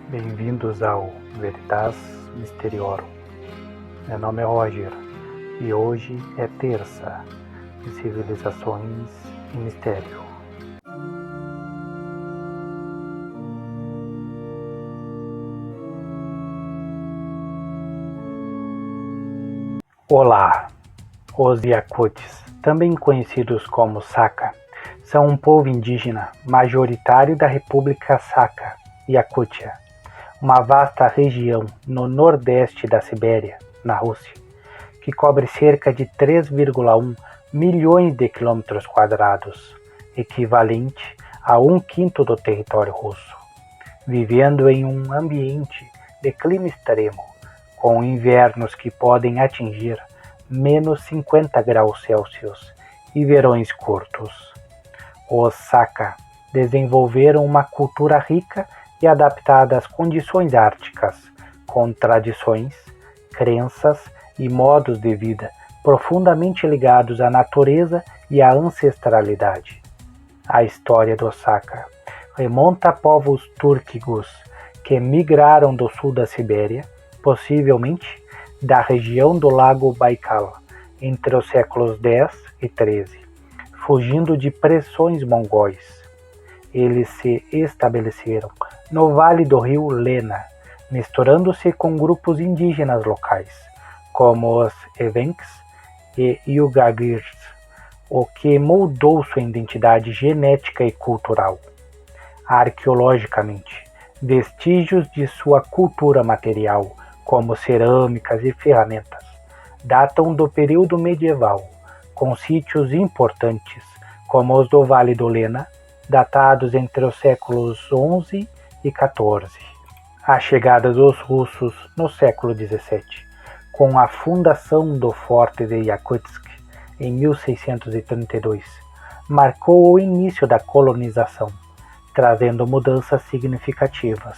Bem-vindos ao Veritas Mysteriorum. Meu nome é Roger e hoje é terça de Civilizações e Mistério. Olá! Os Yakutis, também conhecidos como Sakha, são um povo indígena majoritário da República Sakha, Yakutia, uma vasta região no nordeste da Sibéria, na Rússia, que cobre cerca de 3,1 milhões de quilômetros quadrados, equivalente a 1/5 do território russo, vivendo em um ambiente de clima extremo, com invernos que podem atingir menos 50 graus Celsius e verões curtos. Os Sakha desenvolveram uma cultura rica e adaptada às condições árticas, com tradições, crenças e modos de vida profundamente ligados à natureza e à ancestralidade. A história dos Sakha remonta a povos túrquicos que migraram do sul da Sibéria, possivelmente da região do Lago Baikal, entre os séculos X e XIII, fugindo de pressões mongóis. Eles se estabeleceram no vale do rio Lena, misturando-se com grupos indígenas locais, como os Evenks e Yugagirs, o que moldou sua identidade genética e cultural. Arqueologicamente, vestígios de sua cultura material, como cerâmicas e ferramentas, datam do período medieval, com sítios importantes, como os do Vale do Lena, datados entre os séculos XI e XIV. A chegada dos russos no século XVII, com a fundação do Forte de Yakutsk em 1632, marcou o início da colonização, trazendo mudanças significativas,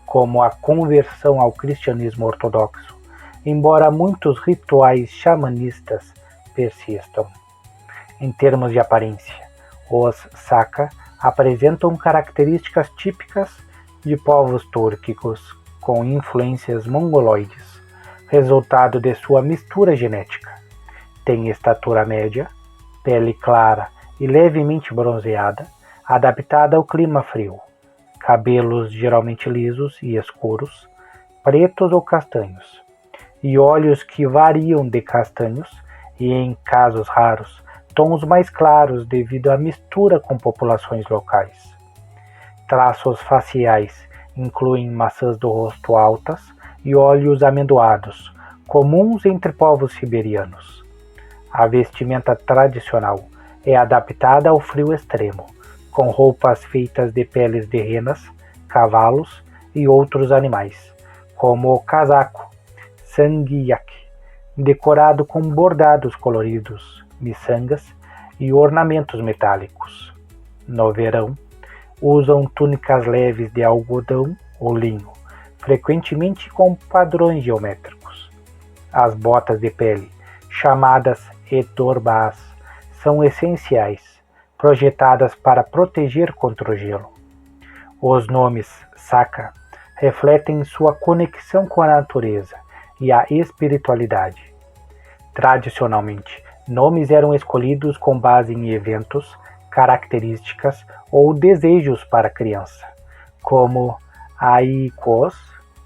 como a conversão ao cristianismo ortodoxo, embora muitos rituais xamanistas persistam. Em termos de aparência, os Sakha apresentam características típicas de povos túrquicos, com influências mongoloides, resultado de sua mistura genética. Tem estatura média, pele clara e levemente bronzeada, adaptada ao clima frio. Cabelos geralmente lisos e escuros, pretos ou castanhos, e olhos que variam de castanhos e, em casos raros, tons mais claros devido à mistura com populações locais. Traços faciais incluem maçãs do rosto altas e olhos amendoados, comuns entre povos siberianos. A vestimenta tradicional é adaptada ao frio extremo, com roupas feitas de peles de renas, cavalos e outros animais, como o casaco, sangyak, decorado com bordados coloridos, miçangas e ornamentos metálicos. No verão, usam túnicas leves de algodão ou linho, frequentemente com padrões geométricos. As botas de pele, chamadas etorbás, são essenciais, projetadas para proteger contra o gelo. Os nomes Sakha refletem sua conexão com a natureza e a espiritualidade. Tradicionalmente, nomes eram escolhidos com base em eventos, características ou desejos para a criança, como Aikos,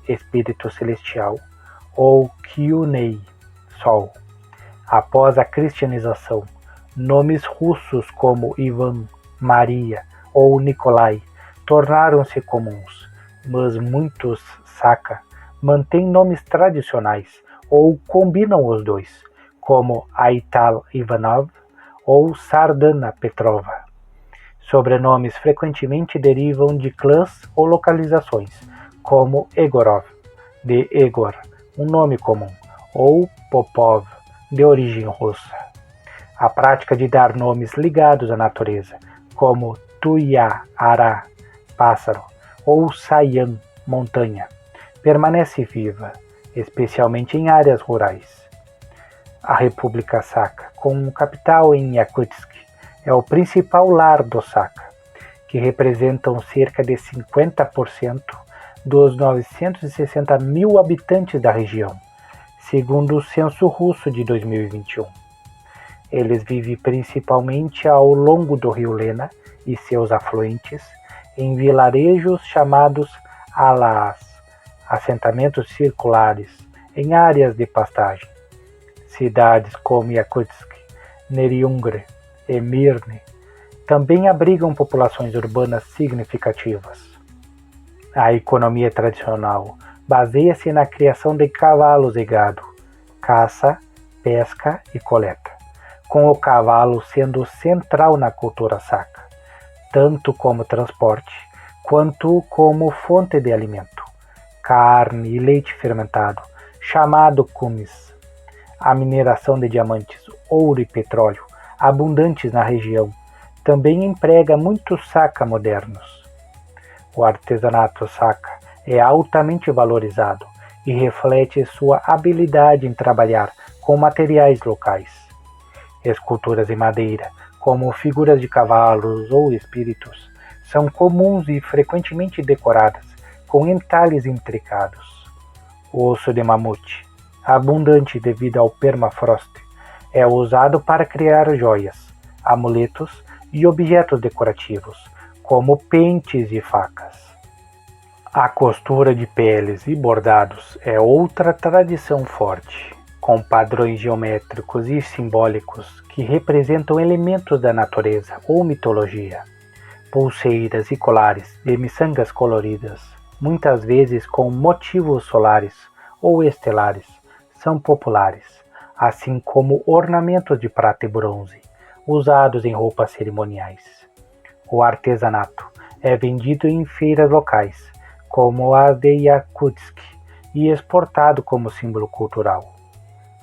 espírito celestial, ou Kyunei, sol. Após a cristianização, nomes russos como Ivan, Maria ou Nikolai tornaram-se comuns, mas muitos Sakha mantêm nomes tradicionais ou combinam os dois, como Aital Ivanov ou Sardana Petrova. Sobrenomes frequentemente derivam de clãs ou localizações, como Egorov, de Egor, um nome comum, ou Popov, de origem russa. A prática de dar nomes ligados à natureza, como Tuya, Ará, pássaro, ou Sayan, montanha, permanece viva, especialmente em áreas rurais. A República Sakha, com capital em Yakutsk, é o principal lar dos Sakha, que representam cerca de 50% dos 960 mil habitantes da região, segundo o censo russo de 2021. Eles vivem principalmente ao longo do rio Lena e seus afluentes, em vilarejos chamados alaás, assentamentos circulares, em áreas de pastagem. Cidades como Yakutsk, Neriungre e Mirne também abrigam populações urbanas significativas. A economia tradicional baseia-se na criação de cavalos e gado, caça, pesca e coleta, com o cavalo sendo central na cultura saca, tanto como transporte quanto como fonte de alimento, carne e leite fermentado, chamado kumis. A mineração de diamantes, ouro e petróleo, abundantes na região, também emprega muitos saca modernos. O artesanato saca é altamente valorizado e reflete sua habilidade em trabalhar com materiais locais. Esculturas em madeira, como figuras de cavalos ou espíritos, são comuns e frequentemente decoradas com entalhes intricados. O osso de mamute, abundante devido ao permafrost, é usado para criar joias, amuletos e objetos decorativos, como pentes e facas. A costura de peles e bordados é outra tradição forte, com padrões geométricos e simbólicos que representam elementos da natureza ou mitologia. Pulseiras e colares de miçangas coloridas, muitas vezes com motivos solares ou estelares, são populares, assim como ornamentos de prata e bronze, usados em roupas cerimoniais. O artesanato é vendido em feiras locais, como a de Yakutsk, e exportado como símbolo cultural.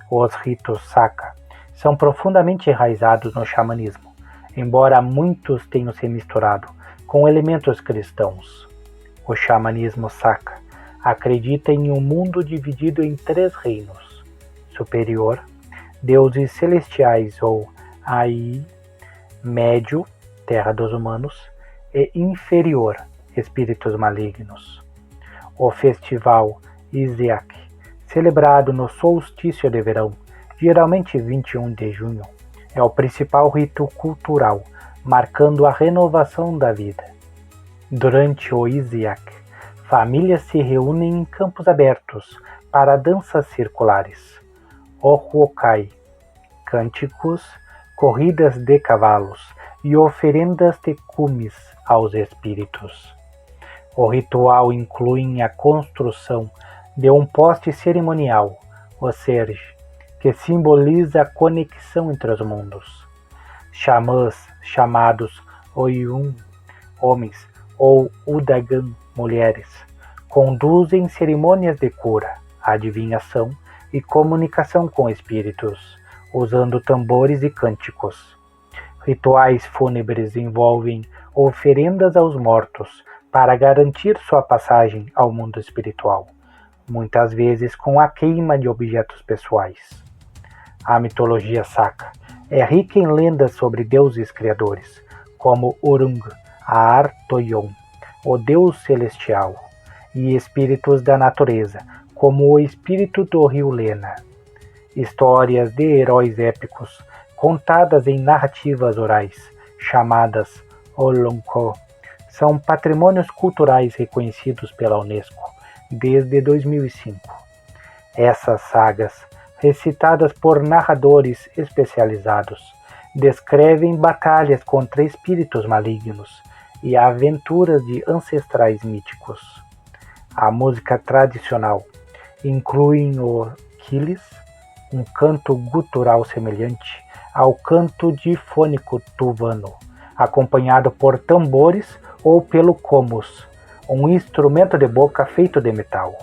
Os ritos saca são profundamente enraizados no xamanismo, embora muitos tenham se misturado com elementos cristãos. O xamanismo saca acredita em um mundo dividido em 3 reinos: superior, deuses celestiais ou Ai, médio, terra dos humanos, e inferior, espíritos malignos. O festival Isiaq, celebrado no solstício de verão, geralmente 21 de junho, é o principal rito cultural, marcando a renovação da vida. Durante o Isiaq, famílias se reúnem em campos abertos para danças circulares, Ohuokai, cânticos, corridas de cavalos e oferendas de cumes aos espíritos. O ritual inclui a construção de um poste cerimonial, o Serge, que simboliza a conexão entre os mundos. Xamãs, chamados Oyun, homens, ou Udagan, mulheres, conduzem cerimônias de cura, adivinhação e comunicação com espíritos, usando tambores e cânticos. Rituais fúnebres envolvem oferendas aos mortos para garantir sua passagem ao mundo espiritual, muitas vezes com a queima de objetos pessoais. A mitologia saca é rica em lendas sobre deuses criadores, como Urung, Aar-Toyon, o deus celestial, e espíritos da natureza, como o espírito do rio Lena. Histórias de heróis épicos, contadas em narrativas orais, chamadas Olonko, são patrimônios culturais reconhecidos pela Unesco desde 2005. Essas sagas, recitadas por narradores especializados, descrevem batalhas contra espíritos malignos e aventuras de ancestrais míticos. A música tradicional inclui o quilis, um canto gutural semelhante ao canto difônico tuvano, acompanhado por tambores ou pelo comus, um instrumento de boca feito de metal.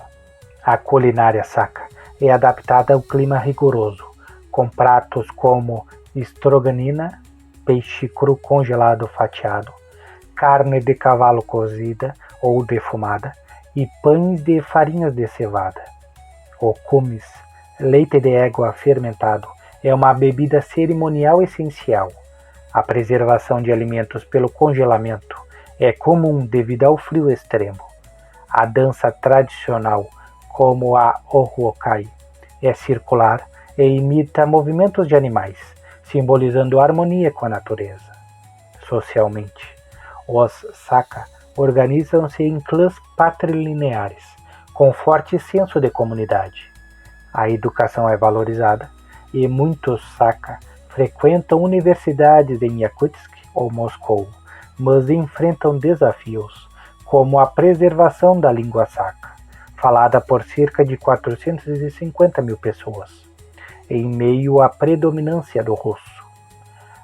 A culinária saca é adaptada ao clima rigoroso, com pratos como estroganina, peixe cru congelado fatiado, carne de cavalo cozida ou defumada e pães de farinhas de cevada. O kumis, leite de égua fermentado, é uma bebida cerimonial essencial. A preservação de alimentos pelo congelamento é comum devido ao frio extremo. A dança tradicional, como a Ohuokai, é circular e imita movimentos de animais, simbolizando harmonia com a natureza. Socialmente, os Saka organizam-se em clãs patrilineares, com forte senso de comunidade. A educação é valorizada e muitos Saka frequentam universidades em Yakutsk ou Moscou, mas enfrentam desafios, como a preservação da língua Saka, falada por cerca de 450 mil pessoas, em meio à predominância do russo.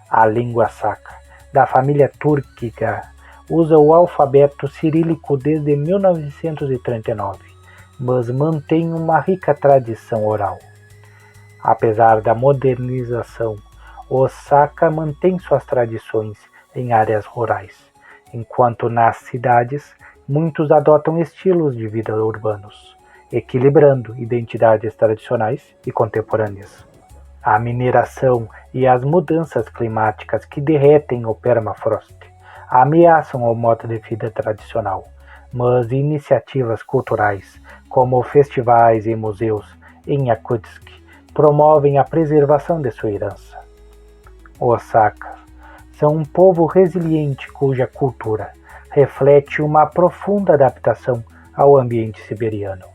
A língua Saka, da família túrquica, usa o alfabeto cirílico desde 1939, mas mantém uma rica tradição oral. Apesar da modernização, os Saka mantêm suas tradições em áreas rurais, enquanto nas cidades muitos adotam estilos de vida urbanos, equilibrando identidades tradicionais e contemporâneas. A mineração e as mudanças climáticas que derretem o permafrost ameaçam o modo de vida tradicional, mas iniciativas culturais, como festivais e museus em Yakutsk, promovem a preservação de sua herança. Os Sakas são um povo resiliente cuja cultura reflete uma profunda adaptação ao ambiente siberiano.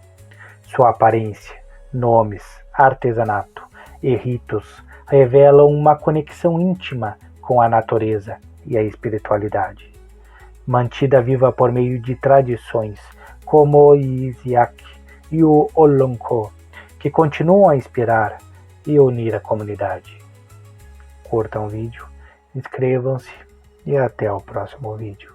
Sua aparência, nomes, artesanato e ritos revelam uma conexão íntima com a natureza e a espiritualidade, mantida viva por meio de tradições como o Isiak e o Olonko, que continuam a inspirar e unir a comunidade. Curtam o vídeo, inscrevam-se e até o próximo vídeo.